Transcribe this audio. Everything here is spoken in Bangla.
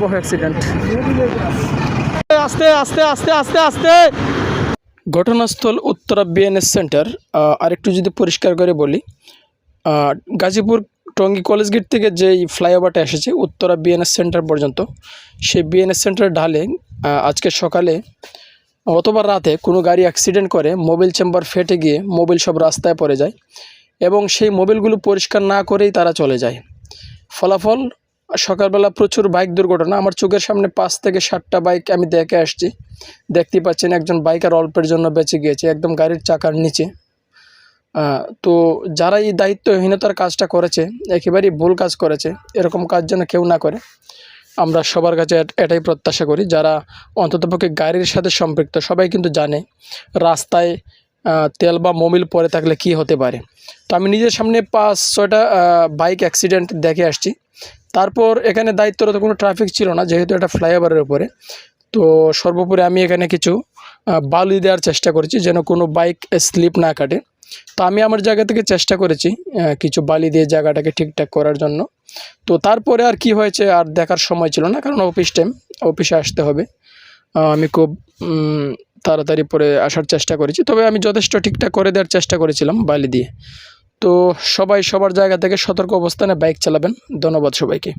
ভয়াবহ অ্যাক্সিডেন্ট। আস্তে আস্তে আস্তে আস্তে আস্তে। ঘটনাস্থল উত্তরা বিএনএস সেন্টার। আরেকটু যদি পরিষ্কার করে বলি, গাজীপুর টঙ্গী কলেজ গেট থেকে যেই ফ্লাইওভারটা এসেছে উত্তরা বিএনএস সেন্টার পর্যন্ত, সেই বিএনএস সেন্টারের ঢালে আজকে সকালে অথবা রাতে কোনো গাড়ি অ্যাক্সিডেন্ট করে মোবিল চেম্বার ফেটে গিয়ে মোবিল সব রাস্তায় পড়ে যায় এবং সেই মোবিলগুলো পরিষ্কার না করেই তারা চলে যায়। ফলাফল সকালবেলা প্রচুর বাইক দুর্ঘটনা। আমার চোখের সামনে 5 থেকে 7টা বাইক আমি দেখে আসছি। দেখতেই পাচ্ছেন একজন বাইকার অল্পের জন্য বেঁচে গিয়েছে একদম গাড়ির চাকার নিচে। তো যারা এই দায়িত্বহীনতার কাজটা করেছে একেবারেই ভুল কাজ করেছে। এরকম কাজ যেন কেউ না করে। আমরা সবার কাছে এটাই প্রত্যাশা করি, যারা অন্ততপক্ষে গাড়ির সাথে সম্পৃক্ত সবাই কিন্তু জানে রাস্তায় তেল বা মোবিল পড়ে থাকলে কি হতে পারে। তো আমি নিজের সামনে 5-6টা বাইক অ্যাক্সিডেন্ট দেখে আসছি। তারপর এখানে দায়িত্বরত কোনো ট্রাফিক ছিল না, যেহেতু এটা ফ্লাইওভারের উপরে। তো সর্বোপরি আমি এখানে কিছু বালি দেওয়ার চেষ্টা করেছি যেন কোনো বাইক স্লিপ না কাটে। তো আমি আমার জায়গা থেকে চেষ্টা করেছি কিছু বালি দিয়ে জায়গাটাকে ঠিকঠাক করার জন্য। তো তারপরে আর কি হয়েছে আর দেখার সময় ছিল না, কারণ অফিস টাইম, অফিসে আসতে হবে। আমি খুব তাড়াতাড়ি পরে আসার চেষ্টা করেছি, তবে আমি যথেষ্ট ঠিকঠাক করে দেওয়ার চেষ্টা করেছিলাম বালি দিয়ে। তো সবাই সবার জায়গা থেকে সতর্ক অবস্থানে বাইক চালাবেন। ধন্যবাদ সবাইকে।